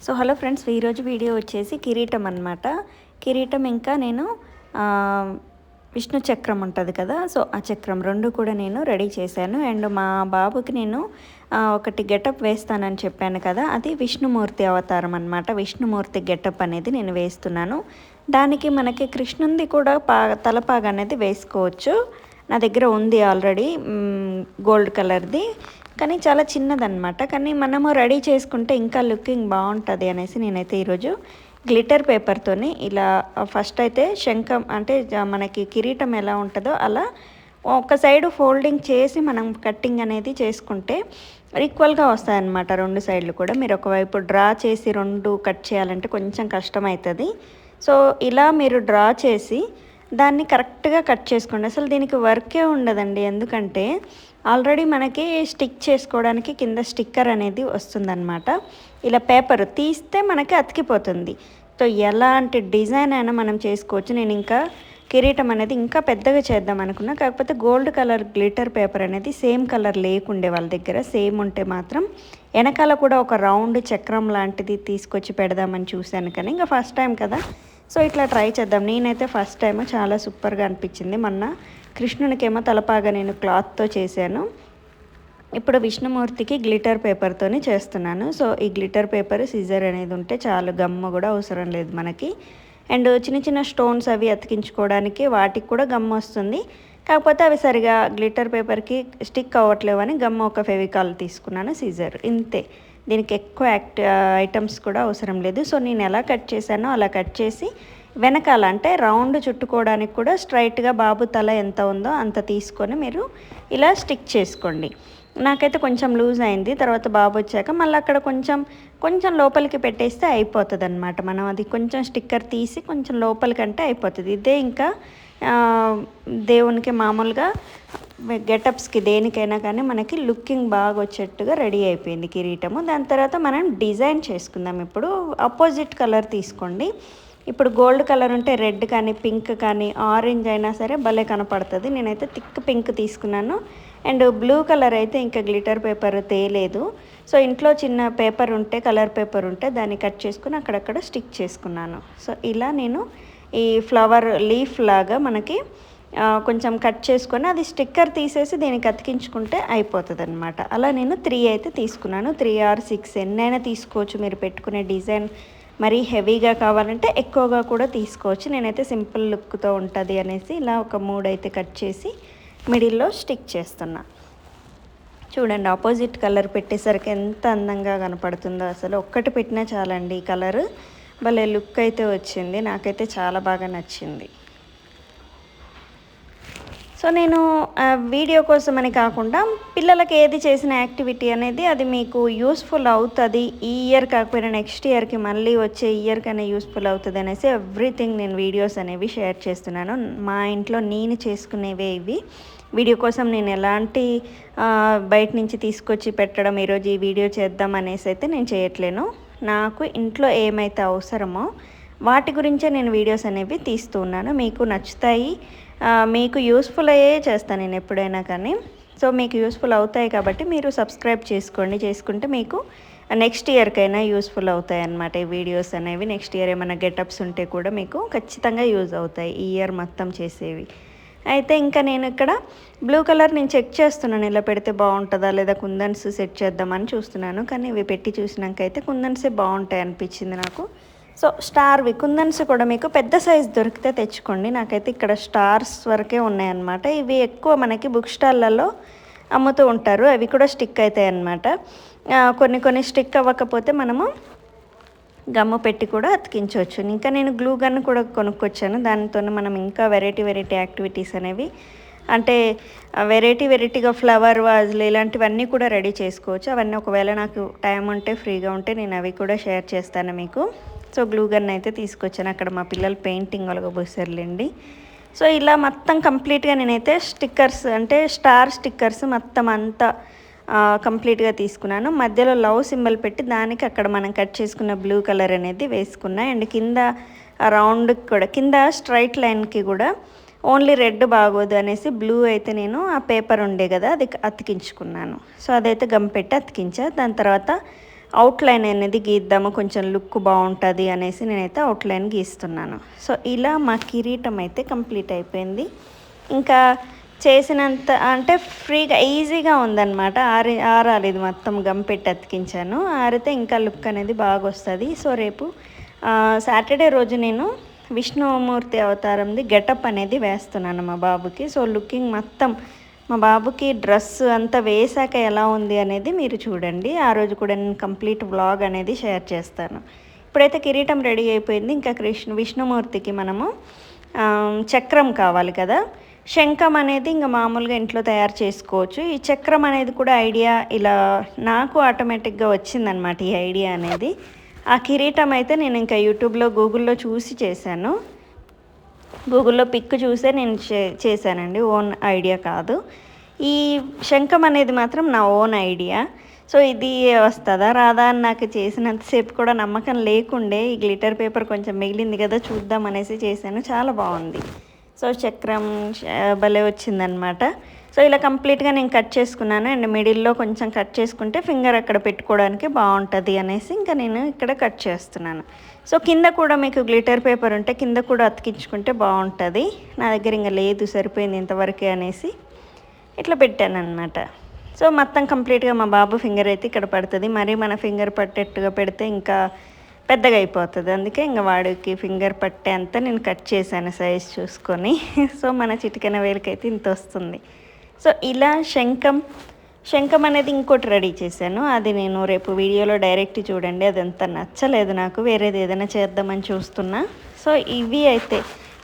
So hello friends, ఈరోజు video వచ్చేసి కిరీటం అన్నమాట. కిరీటం ఇంకా నేను విష్ణు చక్రం ఉంటుంది కదా, సో ఆ చక్రం రెండు కూడా నేను రెడీ చేశాను. అండ్ మా బాబుకి నేను ఒకటి గెటప్ వేస్తానని చెప్పాను కదా, అది విష్ణుమూర్తి అవతారం అన్నమాట. విష్ణుమూర్తి గెటప్ అనేది నేను వేస్తున్నాను. దానికి మనకి కృష్ణుంది కూడా తలపాగా అనేది వేసుకోవచ్చు. నా దగ్గర ఉంది ఆల్రెడీ గోల్డ్ కలర్ది, కానీ చాలా చిన్నదన్నమాట. కానీ మనము రెడీ చేసుకుంటే ఇంకా లుకింగ్ బాగుంటుంది అనేసి నేనైతే ఈరోజు గ్లిటర్ పేపర్తోని ఇలా ఫస్ట్ అయితే శంఖం అంటే మనకి కిరీటం ఎలా ఉంటుందో అలా ఒక సైడు ఫోల్డింగ్ చేసి మనం కట్టింగ్ అనేది చేసుకుంటే ఈక్వల్గా వస్తాయన్నమాట రెండు సైడ్లు కూడా. మీరు ఒకవైపు డ్రా చేసి రెండు కట్ చేయాలంటే కొంచెం కష్టమవుతుంది. సో ఇలా మీరు డ్రా చేసి దాన్ని కరెక్ట్గా కట్ చేసుకోండి. అసలు దీనికి వర్కే ఉండదండి, ఎందుకంటే ఆల్రెడీ మనకి స్టిక్ చేసుకోవడానికి కింద స్టిక్కర్ అనేది వస్తుందన్నమాట. ఇలా పేపర్ తీస్తే మనకి అతికిపోతుంది. సో ఎలాంటి డిజైన్ అయినా మనం చేసుకోవచ్చు. నేను ఇంకా కిరీటం అనేది ఇంకా పెద్దగా చేద్దాం అనుకున్నా, కాకపోతే గోల్డ్ కలర్ గ్లిటర్ పేపర్ అనేది సేమ్ కలర్ లేకుండే వాళ్ళ దగ్గర. సేమ్ ఉంటే మాత్రం వెనకాల కూడా ఒక రౌండ్ చక్రం లాంటిది తీసుకొచ్చి పెడదామని చూశాను, కానీ ఇంకా ఫస్ట్ టైం కదా, సో ఇట్లా ట్రై చేద్దాం. నేనైతే ఫస్ట్ టైం చాలా సూపర్గా అనిపించింది. మొన్న కృష్ణునికేమో తలపాగా నేను క్లాత్తో చేశాను, ఇప్పుడు విష్ణుమూర్తికి గ్లిటర్ పేపర్తోనే చేస్తున్నాను. సో ఈ గ్లిటర్ పేపర్ సిజర్ అనేది ఉంటే చాలు, గమ్మ కూడా అవసరం లేదు మనకి. అండ్ చిన్న చిన్న స్టోన్స్ అవి అతికించుకోవడానికి వాటికి కూడా గమ్మ వస్తుంది, కాకపోతే అవి సరిగా గ్లిటర్ పేపర్కి స్టిక్ అవ్వట్లేవు అని గమ్మ ఒక ఫెవికాల్ తీసుకున్నాను, సిజర్ ఇంతే. దీనికి ఎక్కువ ఐటమ్స్ కూడా అవసరం లేదు. సో నేను ఎలా కట్ చేశానో అలా కట్ చేసి వెనకాల అంటే రౌండ్ చుట్టుకోవడానికి కూడా స్ట్రైట్గా బాబు తల ఎంత ఉందో అంత తీసుకొని మీరు ఇలా స్టిక్ చేసుకోండి. నాకైతే కొంచెం లూజ్ అయింది, తర్వాత బాబు వచ్చాక మళ్ళీ అక్కడ కొంచెం లోపలికి పెట్టేస్తే అయిపోతుంది అనమాట. మనం అది కొంచెం స్టిక్కర్ తీసి కొంచెం లోపలికంటే అయిపోతుంది. ఇదే ఇంకా దేవునికి మామూలుగా గెటప్స్కి దేనికైనా కానీ మనకి లుకింగ్ బాగా వచ్చేట్టుగా రెడీ అయిపోయింది కిరీటము. దాని తర్వాత మనం డిజైన్ చేసుకుందాం. ఇప్పుడు అపోజిట్ కలర్ తీసుకోండి. ఇప్పుడు గోల్డ్ కలర్ ఉంటే రెడ్ కానీ పింక్ కానీ ఆరెంజ్ అయినా సరే భలే కనపడుతుంది. నేనైతే థిక్ పింక్ తీసుకున్నాను. అండ్ బ్లూ కలర్ అయితే ఇంకా గ్లిటర్ పేపర్ తేలేదు. సో ఇంట్లో చిన్న పేపర్ ఉంటే, కలర్ పేపర్ ఉంటే దాన్ని కట్ చేసుకుని అక్కడక్కడ స్టిక్ చేసుకున్నాను. సో ఇలా నేను ఈ ఫ్లవర్ లీఫ్ లాగా మనకి కొంచెం కట్ చేసుకొని అది స్టిక్కర్ తీసేసి దీనికి అతికించుకుంటే అయిపోతుంది అనమాట. అలా నేను 3 అయితే తీసుకున్నాను. 3 or 6 ఎన్నైనా తీసుకోవచ్చు. మీరు పెట్టుకునే డిజైన్ మరీ హెవీగా కావాలంటే ఎక్కువగా కూడా తీసుకోవచ్చు. నేనైతే సింపుల్ లుక్తో ఉంటుంది అనేసి ఇలా ఒక 3 అయితే కట్ చేసి మిడిల్లో స్టిక్ చేస్తున్నా. చూడండి, ఆపోజిట్ కలర్ పెట్టేసరికి ఎంత అందంగా కనపడుతుందో. అసలు ఒక్కటి పెట్టినా చాలండి, ఈ కలర్ భలే లుక్ అయితే వచ్చింది. నాకైతే చాలా బాగా నచ్చింది. సో నేను వీడియో కోసం అని కాకుండా పిల్లలకి ఏది చేసిన యాక్టివిటీ అనేది అది మీకు యూస్ఫుల్ అవుతుంది, ఈ ఇయర్ కాకపోయినా నెక్స్ట్ ఇయర్కి మళ్ళీ వచ్చే ఇయర్కైనా యూస్ఫుల్ అవుతుంది అనేసి ఎవ్రీథింగ్ నేను వీడియోస్ అనేవి షేర్ చేస్తున్నాను. మా ఇంట్లో నేను చేసుకునేవే ఇవి. వీడియో కోసం నేను ఎలాంటి బయట నుంచి తీసుకొచ్చి పెట్టడం ఈరోజు ఈ వీడియో చేద్దాం అనేసి అయితే నేను చేయట్లేను. నాకు ఇంట్లో ఏమైతే అవసరమో వాటి గురించే నేను వీడియోస్ అనేవి తీస్తూ ఉన్నాను. మీకు నచ్చుతాయి, మీకు యూస్ఫుల్ అయ్యే చేస్తాను నేను ఎప్పుడైనా కానీ. సో మీకు యూస్ఫుల్ అవుతాయి కాబట్టి మీరు సబ్స్క్రైబ్ చేసుకోండి. చేసుకుంటే మీకు నెక్స్ట్ ఇయర్కైనా యూస్ఫుల్ అవుతాయి అన్నమాట ఈ వీడియోస్ అనేవి. నెక్స్ట్ ఇయర్ ఏమైనా గెటప్స్ ఉంటే కూడా మీకు ఖచ్చితంగా యూజ్ అవుతాయి, ఈ ఇయర్ మొత్తం చేసేవి. అయితే ఇంకా నేను ఇక్కడ బ్లూ కలర్ నేను చెక్ చేస్తున్నాను, ఇలా పెడితే బాగుంటుందా లేదా కుందన్స్ సెట్ చేద్దామని చూస్తున్నాను. కానీ ఇవి పెట్టి చూసినాక అయితే కుందన్సే బాగుంటాయి అనిపించింది నాకు. సో స్టార్వి కుందన్స్ కూడా మీకు పెద్ద సైజ్ దొరికితే తెచ్చుకోండి. నాకైతే ఇక్కడ స్టార్స్ వరకే ఉన్నాయన్నమాట. ఇవి ఎక్కువ మనకి బుక్ స్టాల్లలో అమ్ముతూ ఉంటారు. అవి కూడా స్టిక్ అవుతాయి అన్నమాట. కొన్ని స్టిక్ అవ్వకపోతే మనము గమ్ము పెట్టి కూడా అతికించవచ్చు. ఇంకా నేను గ్లూ గన్ కూడా కొనుక్కొచ్చాను. దానితో మనం ఇంకా వెరైటీ యాక్టివిటీస్ అనేవి అంటే వెరైటీగా ఫ్లవర్ వాజ్లు ఇలాంటివన్నీ కూడా రెడీ చేసుకోవచ్చు. అవన్నీ ఒకవేళ నాకు టైం ఉంటే ఫ్రీగా ఉంటే నేను అవి కూడా షేర్ చేస్తాను మీకు. సో గ్లూ గన్ అయితే తీసుకొచ్చాను. అక్కడ మా పిల్లలు పెయింటింగ్ ఒలగబోసారులేండి. సో ఇలా మొత్తం కంప్లీట్గా నేనైతే స్టిక్కర్స్ అంటే స్టార్ స్టిక్కర్స్ మొత్తం అంతా కంప్లీట్గా తీసుకున్నాను. మధ్యలో లవ్ సింబల్ పెట్టి దానికి అక్కడ మనం కట్ చేసుకున్న బ్లూ కలర్ అనేది వేసుకున్నా. అండ్ కింద రౌండ్కి కూడా కింద స్ట్రైట్ లైన్కి కూడా ఓన్లీ రెడ్ బాగోదు అనేసి బ్లూ అయితే నేను ఆ పేపర్ ఉండే కదా అది అతికించుకున్నాను. సో అదైతే గమ్ పెట్టి అతికించా. దాని తర్వాత అవుట్లైన్ అనేది గీద్దాము, కొంచెం లుక్ బాగుంటుంది అనేసి నేనైతే అవుట్లైన్ గీస్తున్నాను. సో ఇలా మా కిరీటం అయితే కంప్లీట్ అయిపోయింది. ఇంకా చేసినంత అంటే ఫ్రీగా ఈజీగా ఉందన్నమాట. ఆరాలేదు, మొత్తం గమ్ పెట్టి అతికించాను. ఆరితే ఇంకా లుక్ అనేది బాగా వస్తుంది. సో రేపు సాటర్డే రోజు నేను విష్ణుమూర్తి అవతారంది గెటప్ అనేది వేస్తున్నాను మా బాబుకి. సో లుకింగ్ మొత్తం మా బాబుకి డ్రెస్ అంతా వేసాక ఎలా ఉంది అనేది మీరు చూడండి. ఆ రోజు కూడా నేను కంప్లీట్ వ్లాగ్ అనేది షేర్ చేస్తాను. ఇప్పుడైతే కిరీటం రెడీ అయిపోయింది. ఇంకా విష్ణుమూర్తికి మనము చక్రం కావాలి కదా. శంఖం అనేది ఇంకా మామూలుగా ఇంట్లో తయారు చేసుకోవచ్చు. ఈ చక్రం అనేది కూడా ఐడియా ఇలా నాకు ఆటోమేటిక్గా వచ్చిందనమాట ఈ ఐడియా అనేది. ఆ కిరీటం అయితే నేను ఇంకా యూట్యూబ్లో గూగుల్లో చూసి చేశాను. గూగుల్లో పిక్ చూసే నేను చేశానండి, ఓన్ ఐడియా కాదు. ఈ శంఖం అనేది మాత్రం నా ఓన్ ఐడియా. సో ఇది వస్తుందా రాదా అని నాకు చేసినంతసేపు కూడా నమ్మకం లేకుండే. ఈ గ్లిటర్ పేపర్ కొంచెం మిగిలింది కదా, చూద్దాం అనేసి చేశాను. చాలా బాగుంది. సో చక్రం భలే వచ్చిందనమాట. సో ఇలా కంప్లీట్గా నేను కట్ చేసుకున్నాను. అండ్ మిడిల్లో కొంచెం కట్ చేసుకుంటే ఫింగర్ అక్కడ పెట్టుకోవడానికి బాగుంటుంది అనేసి ఇంకా నేను ఇక్కడ కట్ చేస్తున్నాను. సో కింద కూడా మీకు గ్లిటర్ పేపర్ ఉంటే కింద కూడా అతికించుకుంటే బాగుంటుంది. నా దగ్గర ఇంకా లేదు, సరిపోయింది ఇంతవరకే అనేసి ఇట్లా పెట్టాను అనమాట. సో మొత్తం కంప్లీట్గా మా బాబు ఫింగర్ అయితే ఇక్కడ పడుతుంది. మరీ మన ఫింగర్ పట్టేట్టుగా పెడితే ఇంకా పెద్దగా అయిపోతుంది. అందుకే ఇంకా వాడికి ఫింగర్ పట్టే అంతా నేను కట్ చేశాను సైజ్ చూసుకొని. సో మన చిటికెన వేలకైతే ఇంత వస్తుంది. సో ఇలా శంఖం అనేది ఇంకోటి రెడీ చేశాను. అది నేను రేపు వీడియోలో డైరెక్ట్ చూడండి. అదంతా నచ్చలేదు నాకు, వేరేది ఏదైనా చేద్దామని చూస్తున్నా. సో ఇవి అయితే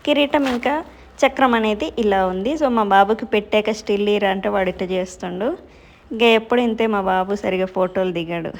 కిరీటం ఇంకా చక్రం అనేది ఇలా ఉంది. సో మా బాబుకి పెట్టాక స్టిల్ ఇరా అంటే వాడు ఇట్లా చేస్తుండు. ఇంకా ఎప్పుడు ఇంతే, మా బాబు సరిగా ఫోటోలు దిగాడు.